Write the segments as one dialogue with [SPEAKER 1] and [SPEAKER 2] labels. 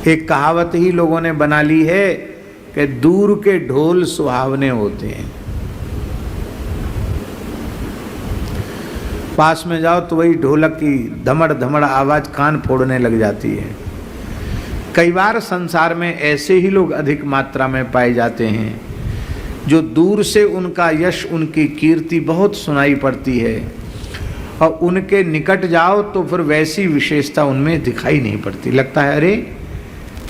[SPEAKER 1] एक कहावत ही लोगों ने बना ली है कि दूर के ढोल सुहावने होते हैं, पास में जाओ तो वही ढोलक की धमड़ धमड़ आवाज कान फोड़ने लग जाती है। कई बार संसार में ऐसे ही लोग अधिक मात्रा में पाए जाते हैं जो दूर से उनका यश, उनकी कीर्ति बहुत सुनाई पड़ती है और उनके निकट जाओ तो फिर वैसी विशेषता उनमें दिखाई नहीं पड़ती। लगता है अरे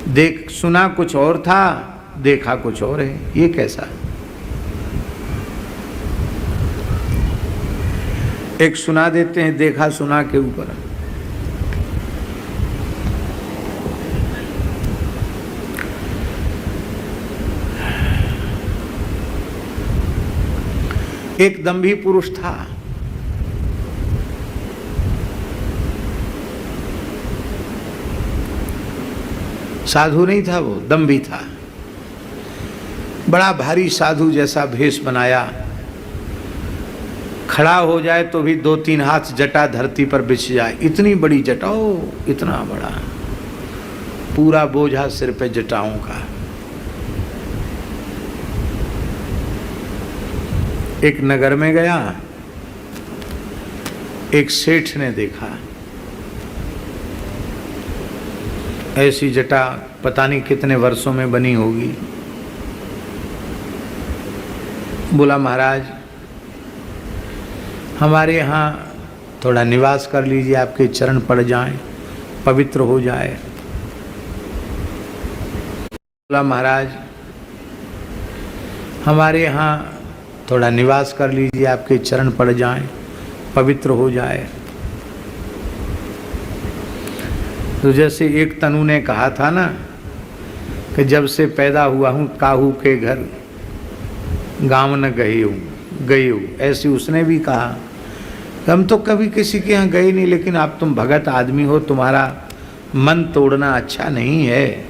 [SPEAKER 1] देख, सुना कुछ और था, देखा कुछ और है, ये कैसा। एक सुना देते हैं देखा सुना के ऊपर। एक दंभी पुरुष था, साधु नहीं था वो, दंभी था। बड़ा भारी साधु जैसा भेष बनाया, खड़ा हो जाए तो भी 2-3 हाथ जटा धरती पर बिछ जाए, इतनी बड़ी जटा, इतना बड़ा पूरा बोझा सिर पे जटाओं का। एक नगर में गया, एक सेठ ने देखा ऐसी जटा पता नहीं कितने वर्षों में बनी होगी। बोला महाराज हमारे यहाँ थोड़ा निवास कर लीजिए, आपके चरण पड़ जाएं, पवित्र हो जाए। बोला महाराज हमारे यहाँ थोड़ा निवास कर लीजिए, आपके चरण पड़ जाएं, पवित्र हो जाए। तो जैसे एक तनु ने कहा था ना कि जब से पैदा हुआ हूँ काहू के घर गाँव न गई हूँ, ऐसी उसने भी कहा। हम तो कभी किसी के यहाँ गए नहीं, लेकिन आप तुम भगत आदमी हो, तुम्हारा मन तोड़ना अच्छा नहीं है,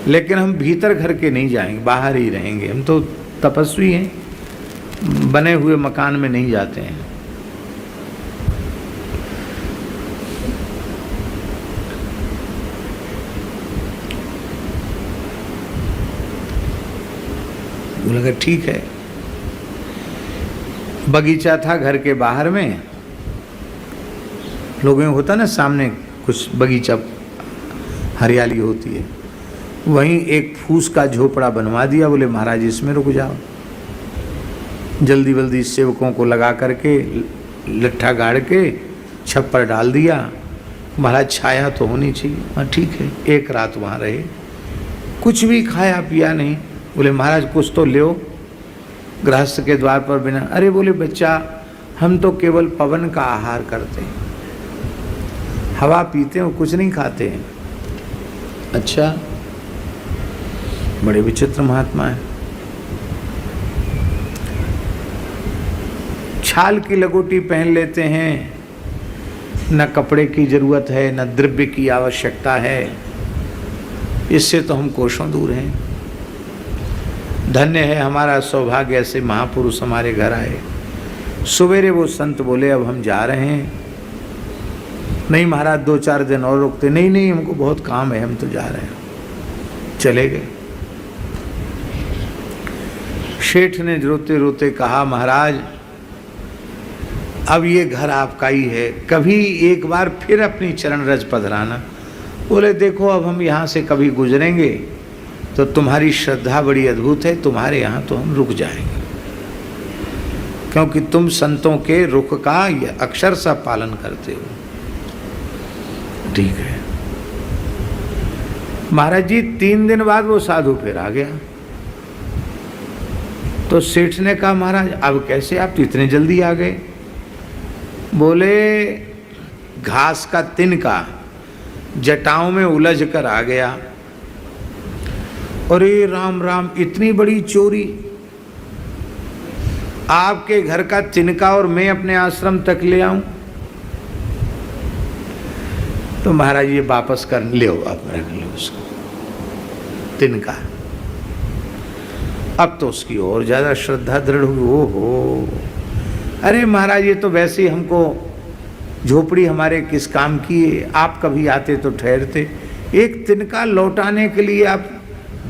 [SPEAKER 1] लेकिन हम भीतर घर के नहीं जाएंगे, बाहर ही रहेंगे। हम तो तपस्वी हैं, बने हुए मकान में नहीं जाते हैं। बोला ठीक है। बगीचा था घर के बाहर में, लोगों में होता ना सामने कुछ बगीचा, हरियाली होती है, वहीं एक फूस का झोपड़ा बनवा दिया। बोले महाराज इसमें रुक जाओ। जल्दी जल्दी सेवकों को लगा करके लट्ठा गाड़ के छप्पर डाल दिया। महाराज छाया तो होनी चाहिए। हाँ ठीक है। एक रात वहाँ रहे, कुछ भी खाया पिया नहीं। बोले महाराज कुछ तो ले, गृहस्थ के द्वार पर बिना। अरे बोले बच्चा हम तो केवल पवन का आहार करते हैं, हवा पीते हैं, कुछ नहीं खाते हैं। अच्छा, बड़े विचित्र महात्मा है। छाल की लगोटी पहन लेते हैं, न कपड़े की जरूरत है, न द्रव्य की आवश्यकता है। इससे तो हम कोसों दूर हैं। धन्य है हमारा सौभाग्य, ऐसे महापुरुष हमारे घर आए। सवेरे वो संत बोले अब हम जा रहे हैं। नहीं महाराज 2-4 दिन और रुकते। नहीं हमको बहुत काम है, हम तो जा रहे हैं। चले गए। शेठ ने रोते रोते कहा महाराज अब ये घर आपका ही है, कभी एक बार फिर अपनी चरण रज पधराना। बोले देखो अब हम यहाँ से कभी गुजरेंगे तो तुम्हारी श्रद्धा बड़ी अद्भुत है, तुम्हारे यहाँ तो हम रुक जाएंगे, क्योंकि तुम संतों के रुख का अक्षर सा पालन करते हो। ठीक है। महाराज जी 3 दिन बाद वो साधु फिर आ गया। तो सेठ ने कहा महाराज अब कैसे, आप तो इतने जल्दी आ गए। बोले घास का तिनका जटाओं में उलझ कर आ गया। अरे राम राम, इतनी बड़ी चोरी, आपके घर का तिनका और मैं अपने आश्रम तक ले आऊं। तो महाराज ये वापस कर ले, आप रख लो उसको तिनका। अब तो उसकी और ज्यादा श्रद्धा दृढ़ हुई। ओहो, अरे महाराज ये तो वैसे ही हमको झोपड़ी हमारे किस काम की है, आप कभी आते तो ठहरते, एक तिनका लौटाने के लिए आप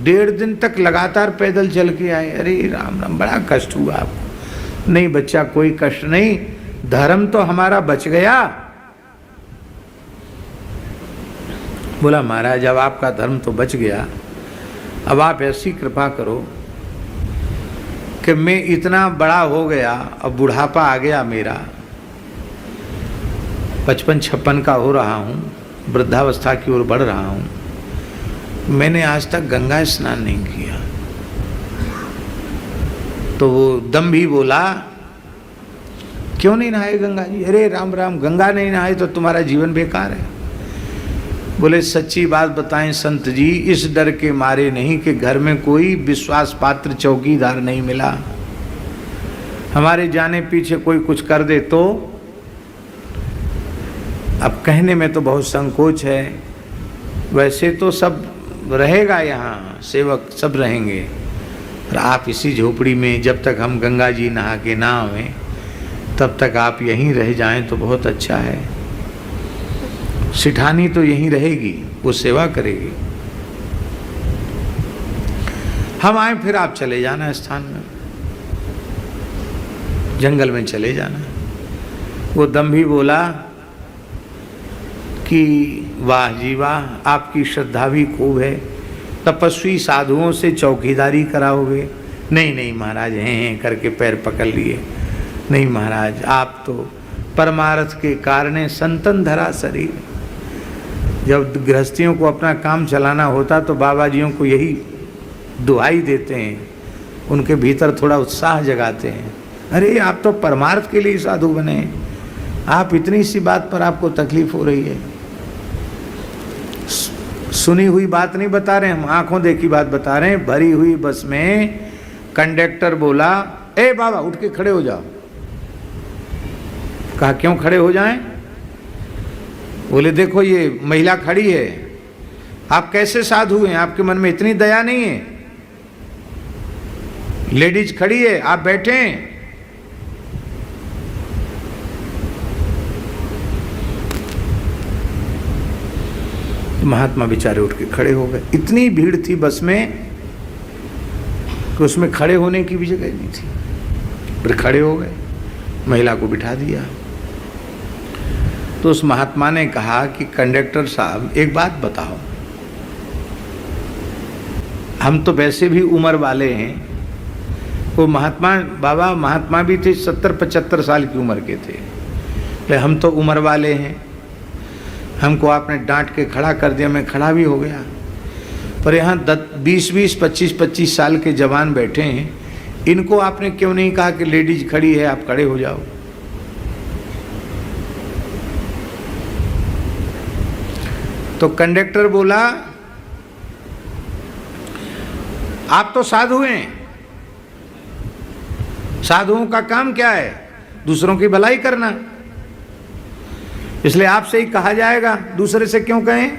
[SPEAKER 1] 1.5 दिन तक लगातार पैदल चल के आए। अरे राम राम, बड़ा कष्ट हुआ आपको। नहीं बच्चा, कोई कष्ट नहीं, धर्म तो हमारा बच गया। बोला महाराज अब आपका धर्म तो बच गया, अब आप ऐसी कृपा करो कि मैं इतना बड़ा हो गया, अब बुढ़ापा आ गया मेरा, 55-56 का हो रहा हूँ, वृद्धावस्था की ओर बढ़ रहा हूँ, मैंने आज तक गंगा स्नान नहीं किया। तो वो दम्भी बोला क्यों नहीं नहाए गंगा जी? अरे राम राम, गंगा नहीं नहाए तो तुम्हारा जीवन बेकार है। बोले सच्ची बात बताएं संत जी, इस डर के मारे नहीं कि घर में कोई विश्वास पात्र चौकीदार नहीं मिला, हमारे जाने पीछे कोई कुछ कर दे तो। अब कहने में तो बहुत संकोच है, वैसे तो सब रहेगा यहाँ, सेवक सब रहेंगे, और आप इसी झोपड़ी में जब तक हम गंगा जी नहा के ना आवें तब तक आप यहीं रह जाएं तो बहुत अच्छा है। सिठानी तो यहीं रहेगी, वो सेवा करेगी, हम आए फिर आप चले जाना स्थान में, जंगल में चले जाना। वो दम्भी बोला कि वाह जी वाह, आपकी श्रद्धा भी खूब है, तपस्वी साधुओं से चौकीदारी कराओगे? नहीं नहीं महाराज, हैं करके पैर पकड़ लिए। नहीं महाराज, आप तो परमार्थ के कारणे संतन धरा शरीर। जब गृहस्थियों को अपना काम चलाना होता तो बाबा जियों को यही दुहाई देते हैं, उनके भीतर थोड़ा उत्साह जगाते हैं। अरे आप तो परमार्थ के लिए साधु बने, आप इतनी सी बात पर आपको तकलीफ हो रही है। सुनी हुई बात नहीं बता रहे हम, आंखों देखी बात बता रहे हैं। भरी हुई बस में कंडक्टर बोला, ए बाबा उठ के खड़े हो जाओ। कहा क्यों खड़े हो जाएं? बोले देखो ये महिला खड़ी है, आप कैसे साधु हैं, आपके मन में इतनी दया नहीं है? लेडीज खड़ी है, आप बैठे हैं। महात्मा बेचारे उठ के खड़े हो गए। इतनी भीड़ थी बस में कि उसमें खड़े होने की भी जगह नहीं थी, फिर खड़े हो गए, महिला को बिठा दिया। तो उस महात्मा ने कहा कि कंडक्टर साहब एक बात बताओ, हम तो वैसे भी उम्र वाले हैं। वो महात्मा बाबा महात्मा भी थे, 70-75 साल की उम्र के थे। तो हम तो उम्र वाले हैं, हमको आपने डांट के खड़ा कर दिया, मैं खड़ा भी हो गया। पर यहाँ 20-20, 25-25 साल के जवान बैठे हैं, इनको आपने क्यों नहीं कहा कि लेडीज खड़ी है आप खड़े हो जाओ? तो कंडक्टर बोला आप तो साधु हैं, साधुओं का काम क्या है? दूसरों की भलाई करना, इसलिए आपसे ही कहा जाएगा, दूसरे से क्यों कहें?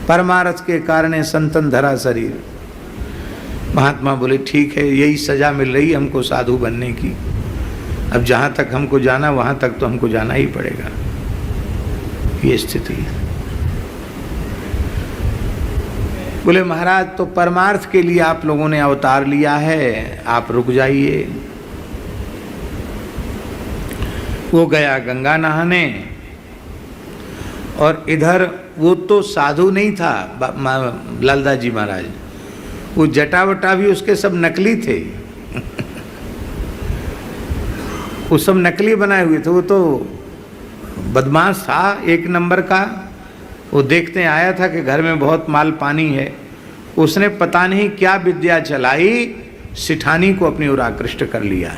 [SPEAKER 1] परमार्थ के कारणे संतन धरा शरीर। महात्मा बोले ठीक है, यही सजा मिल रही हमको साधु बनने की। अब जहाँ तक हमको जाना वहाँ तक तो हमको जाना ही पड़ेगा, ये स्थिति है। बोले महाराज तो परमार्थ के लिए आप लोगों ने अवतार लिया है, आप रुक जाइए। वो गया गंगा नहाने, और इधर वो तो साधु नहीं था लालदास जी महाराज, वो जटा वटा भी उसके सब नकली थे वो सब नकली बनाए हुए थे। वो तो बदमाश था एक नंबर का। वो देखते आया था कि घर में बहुत माल पानी है, उसने पता नहीं क्या विद्या चलाई, सिठानी को अपनी ओर आकृष्ट कर लिया।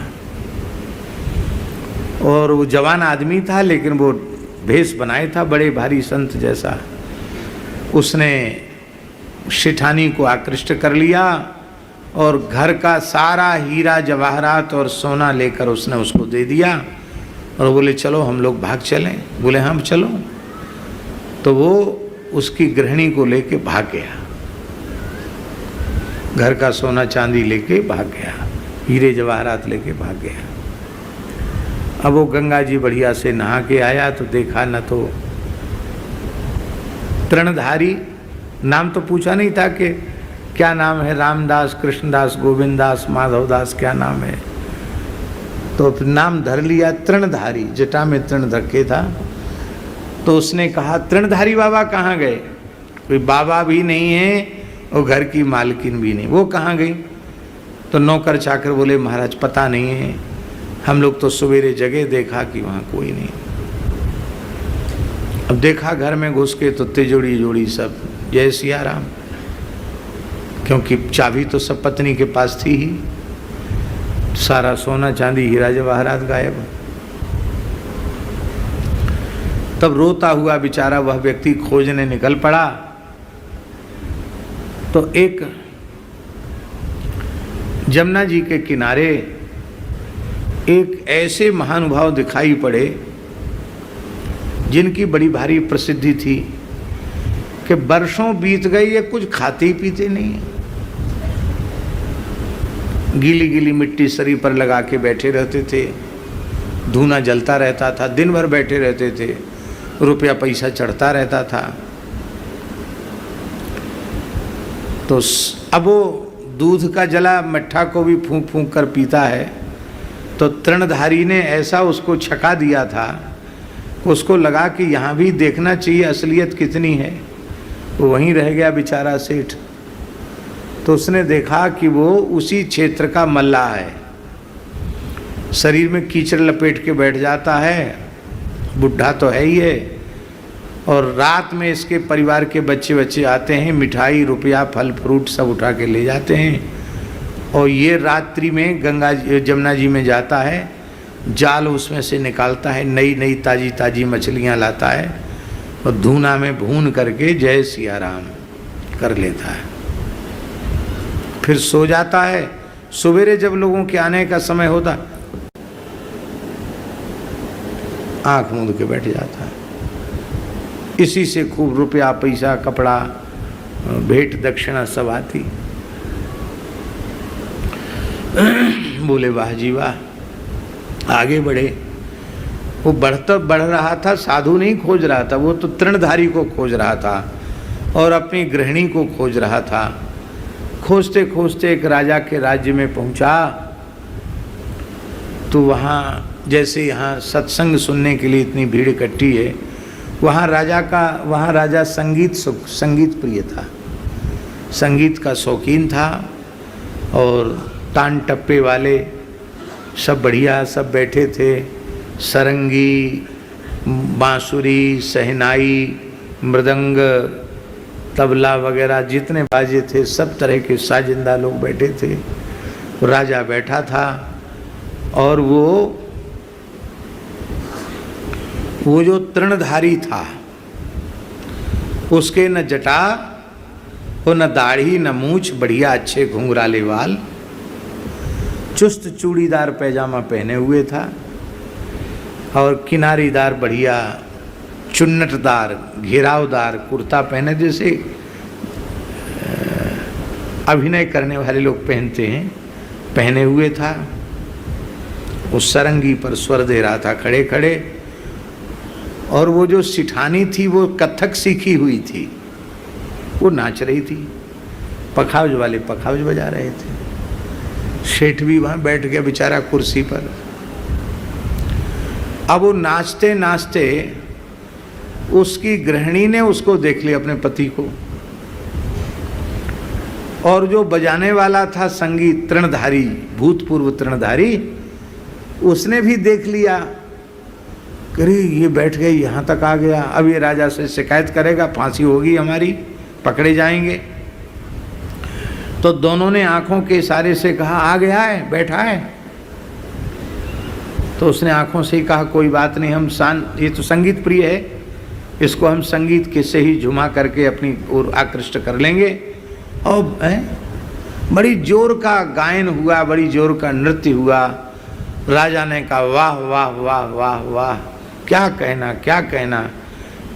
[SPEAKER 1] और वो जवान आदमी था, लेकिन वो भेष बनाए था बड़े भारी संत जैसा। उसने शिठानी को आकृष्ट कर लिया और घर का सारा हीरा जवाहरात और सोना लेकर उसने उसको दे दिया और बोले चलो हम लोग भाग चलें। बोले हम चलो। तो वो उसकी गृहिणी को लेके भाग गया, घर का सोना चांदी लेके भाग गया, हीरे जवाहरात लेके भाग गया। अब वो गंगा जी बढ़िया से नहा के आया तो देखा न तो तृणधारी, नाम तो पूछा नहीं था कि क्या नाम है, रामदास, कृष्णदास, गोविंददास, माधवदास, क्या नाम है, तो फिर नाम धर लिया तृणधारी, जटा में तृण रखे था। तो उसने कहा तृणधारी बाबा कहाँ गए? कोई बाबा भी नहीं है और घर की मालकिन भी नहीं, वो कहाँ गई? तो नौकर चाकर बोले महाराज पता नहीं है, हम लोग तो सवेरे जगह देखा कि वहाँ कोई नहीं। अब देखा घर में घुस के तो तिजोड़ी जोड़ी सब जय सिया राम, क्योंकि चाबी तो सब पत्नी के पास थी ही, सारा सोना चांदी हीरा जवाहरात गायब। तब रोता हुआ बेचारा वह व्यक्ति खोजने निकल पड़ा। तो एक जमुना जी के किनारे एक ऐसे महानुभाव दिखाई पड़े जिनकी बड़ी भारी प्रसिद्धि थी कि वर्षों बीत गए ये कुछ खाते पीते नहीं, गीली गीली मिट्टी शरीर पर लगा के बैठे रहते थे, धूना जलता रहता था, दिन भर बैठे रहते थे, रुपया पैसा चढ़ता रहता था। तो अब वो दूध का जला मट्ठा को भी फूंक फूंक कर पीता है। तो तृणधारी ने ऐसा उसको छका दिया था, उसको लगा कि यहाँ भी देखना चाहिए असलियत कितनी है। वो वहीं रह गया बेचारा सेठ। तो उसने देखा कि वो उसी क्षेत्र का मल्लाह है, शरीर में कीचड़ लपेट के बैठ जाता है, बुढ़ा तो है ही है, और रात में इसके परिवार के बच्चे आते हैं, मिठाई रुपया फल फ्रूट सब उठा के ले जाते हैं, और ये रात्रि में गंगा जमुना जी में जाता है, जाल उसमें से निकालता है, नई नई ताजी ताजी मछलियाँ लाता है और धूना में भून करके जय सिया राम कर लेता है, फिर सो जाता है। सवेरे जब लोगों के आने का समय होता आँख मूंद के बैठ जाता है। इसी से खूब रुपया पैसा कपड़ा भेंट दक्षिणा सब आती। बोले वाह जी वाह, आगे बढ़े। वो बढ़ रहा था, साधु नहीं खोज रहा था, वो तो तृणधारी को खोज रहा था और अपनी गृहिणी को खोज रहा था। खोजते खोजते एक राजा के राज्य में पहुंचा। तो वहाँ जैसे यहाँ सत्संग सुनने के लिए इतनी भीड़ इकट्ठी है, वहाँ राजा संगीत प्रिय था, संगीत का शौकीन था, और तान टप्पे वाले सब बढ़िया सब बैठे थे, सरंगी, बांसुरी, सहनाई, मृदंग, तबला वगैरह जितने बाजे थे सब तरह के साजिंदा लोग बैठे थे। राजा बैठा था और वो जो तृणधारी था उसके न जटा और न दाढ़ी न मूछ, बढ़िया अच्छे घुंघराले वाल, चुस्त चूड़ीदार पैजामा पहने हुए था और किनारीदार बढ़िया चुन्नटदार घेरावदार कुर्ता पहने, जैसे अभिनय करने वाले लोग पहनते हैं, पहने हुए था। उस सरंगी पर स्वर दे रहा था खड़े खड़े, और वो जो सिठानी थी वो कथक सीखी हुई थी, वो नाच रही थी, पखावज वाले पखावज बजा रहे थे। सेठ भी वहाँ बैठ गया बेचारा कुर्सी पर। अब वो नाचते नाचते उसकी गृहिणी ने उसको देख लिया, अपने पति को, और जो बजाने वाला था संगीत तृणधारी, भूतपूर्व तृणधारी, उसने भी देख लिया। अरे ये बैठ गई, यहाँ तक आ गया, अब ये राजा से शिकायत करेगा, फांसी होगी हमारी, पकड़े जाएंगे। तो दोनों ने आंखों के इशारे से कहा आ गया है, बैठा है। तो उसने आंखों से ही कहा कोई बात नहीं, हम ये तो संगीत प्रिय है, इसको हम संगीत के से ही झुमा करके अपनी ओर आकृष्ट कर लेंगे। और बड़ी जोर का गायन हुआ, बड़ी जोर का नृत्य हुआ। राजा ने कहा वाह वाह वाह वाह वाह, क्या कहना क्या कहना,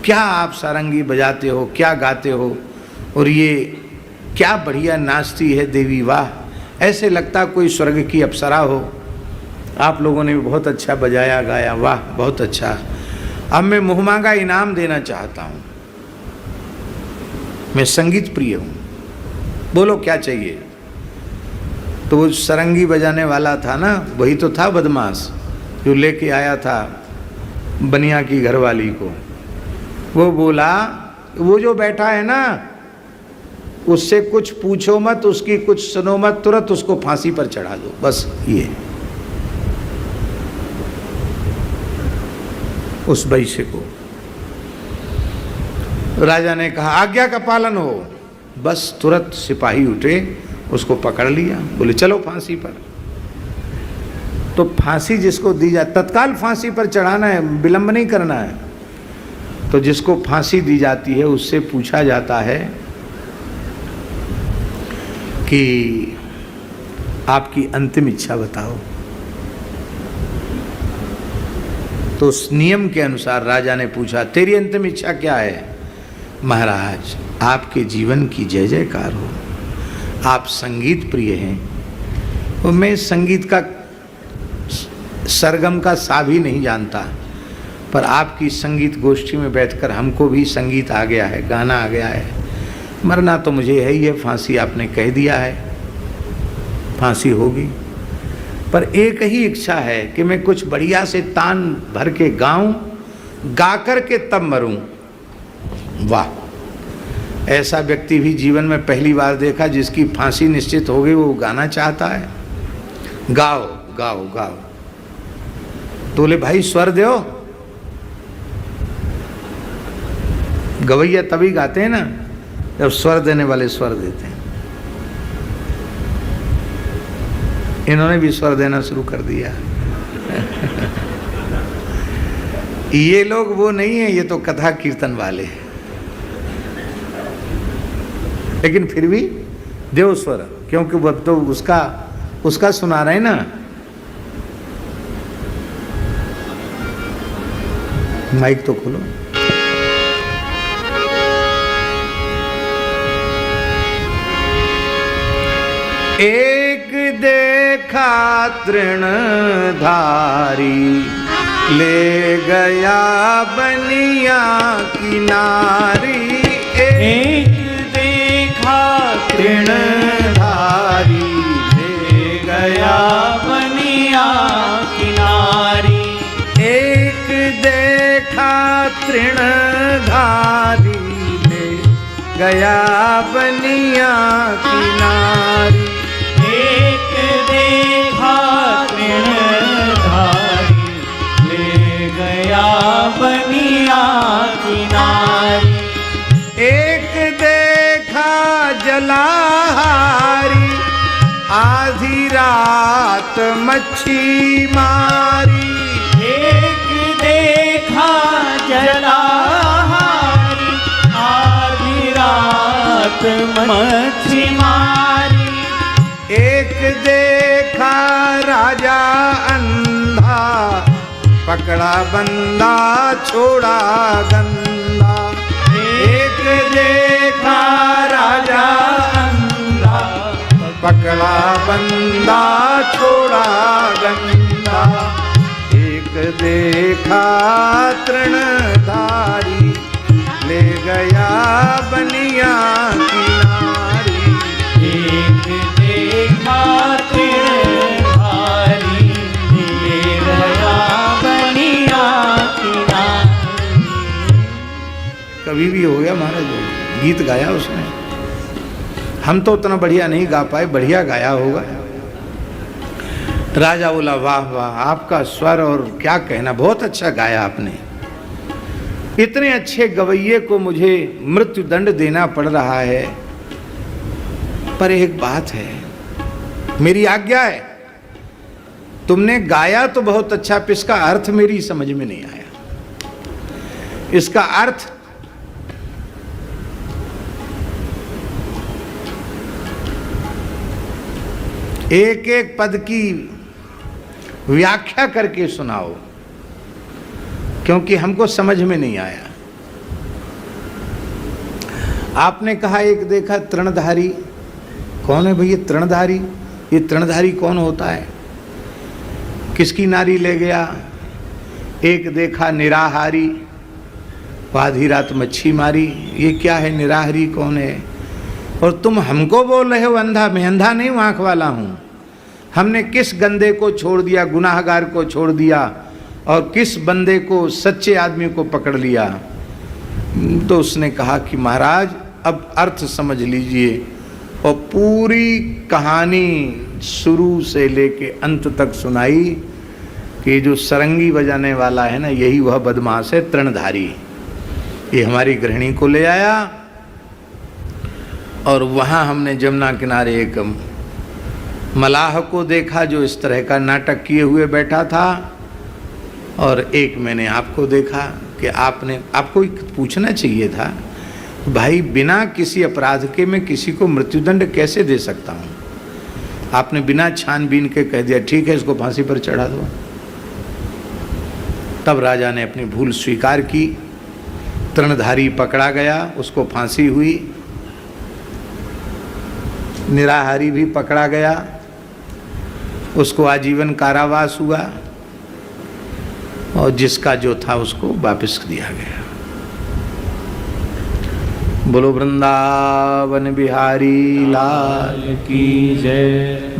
[SPEAKER 1] क्या आप सारंगी बजाते हो, क्या गाते हो, और ये क्या बढ़िया नाचती है देवी, वाह, ऐसे लगता कोई स्वर्ग की अप्सरा हो। आप लोगों ने भी बहुत अच्छा बजाया गाया, वाह बहुत अच्छा। अब मैं मुँह मांगा इनाम देना चाहता हूँ। मैं संगीत प्रिय हूँ, बोलो क्या चाहिए। तो वो सरंगी बजाने वाला था ना, वही तो था बदमाश जो लेके आया था बनिया की घरवाली को। वो बोला, वो जो बैठा है ना उससे कुछ पूछो मत, उसकी कुछ सुनो मत, तुरंत उसको फांसी पर चढ़ा दो, बस ये। उस वैश्य को राजा ने कहा आज्ञा का पालन हो, बस तुरंत सिपाही उठे, उसको पकड़ लिया, बोले चलो फांसी पर। तो फांसी जिसको दी जाए, तत्काल फांसी पर चढ़ाना है, विलंब नहीं करना है। तो जिसको फांसी दी जाती है उससे पूछा जाता है कि आपकी अंतिम इच्छा बताओ। तो उस नियम के अनुसार राजा ने पूछा तेरी अंतिम इच्छा क्या है? महाराज आपके जीवन की जय जयकार हो, आप संगीत प्रिय हैं और मैं संगीत का सरगम का सा भी नहीं जानता, पर आपकी संगीत गोष्ठी में बैठकर हमको भी संगीत आ गया है, गाना आ गया है। मरना तो मुझे है ही है, फांसी आपने कह दिया है, फांसी होगी। पर एक ही इच्छा है कि मैं कुछ बढ़िया से तान भर के गाऊं, गा कर के तब मरूं। वाह, ऐसा व्यक्ति भी जीवन में पहली बार देखा जिसकी फांसी निश्चित हो गई, वो गाना चाहता है। गाओ गाओ गाओ। तो बोले भाई स्वर दो। गवैया तभी गाते हैं ना जब स्वर देने वाले स्वर देते हैं। इन्होंने भी स्वर देना शुरू कर दिया। ये लोग वो नहीं है, ये तो कथा कीर्तन वाले हैं, लेकिन फिर भी देव स्वर, क्योंकि वो तो उसका सुना रहे ना। माइक तो खोलो। एक देखा तृणधारी, ले गया बनिया किनारी। एक देखा तृणधारी, ले गया बनिया किनारी। एक देखा तृणधारी, ले गया बनिया किनारी।
[SPEAKER 2] एक देखा तृणधारी, ले गया बनिया किनारी।
[SPEAKER 1] एक देखा जलाहारी, आधी रात मच्छी मारी।
[SPEAKER 2] एक देखा जलाहारी, आधी रात मच्छी मारी।
[SPEAKER 1] एक देखा राजा अंधा, पकड़ा बंदा छोड़ा गंदा। एक देखा राजा अंधा, पकड़ा बंदा छोड़ा गंदा। एक देखा तृणधारी, ले गया बनिया किनारी।
[SPEAKER 2] एक देखा तृणधारी, ले गया बनिया किनारी।
[SPEAKER 1] कभी भी हो गया महाराज, गीत गाया उसने। हम तो उतना बढ़िया नहीं गा पाए, बढ़िया गाया होगा। राजा बोला वाह वाह, आपका स्वर और क्या कहना, बहुत अच्छा गाया आपने। इतने अच्छे गवैये को मुझे मृत्यु दंड देना पड़ रहा है, पर एक बात है, मेरी आज्ञा है। तुमने गाया तो बहुत अच्छा, इसका अर्थ मेरी समझ में नहीं आया। इसका अर्थ एक एक पद की व्याख्या करके सुनाओ, क्योंकि हमको समझ में नहीं आया। आपने कहा एक देखा तृणधारी, कौन है भैया तृणधारी? ये तृणधारी कौन होता है? किसकी नारी ले गया? एक देखा निराहारी, वो आधी रात मच्छी मारी, ये क्या है, निराहारी कौन है? और तुम हमको बोल रहे हो अंधा? मैं अंधा नहीं हूँ, आँख वाला हूँ। हमने किस गंदे को छोड़ दिया, गुनाहगार को छोड़ दिया, और किस बंदे को, सच्चे आदमी को पकड़ लिया। तो उसने कहा कि महाराज अब अर्थ समझ लीजिए, और पूरी कहानी शुरू से लेके अंत तक सुनाई कि जो सरंगी बजाने वाला है ना, यही वह बदमाश है तृणधारी। ये हमारी गृहिणी को ले आया, और वहाँ हमने जमुना किनारे एक मलाह को देखा जो इस तरह का नाटक किए हुए बैठा था, और एक मैंने आपको देखा कि आपको पूछना चाहिए था, भाई बिना किसी अपराध के मैं किसी को मृत्युदंड कैसे दे सकता हूँ? आपने बिना छानबीन के कह दिया ठीक है इसको फांसी पर चढ़ा दो। तब राजा ने अपनी भूल स्वीकार की, तृणधारी पकड़ा गया, उसको फांसी हुई, निराहारी भी पकड़ा गया, उसको आजीवन कारावास हुआ, और जिसका जो था उसको वापस दिया गया। बोलो वृंदावन बिहारी लाल
[SPEAKER 2] की जय।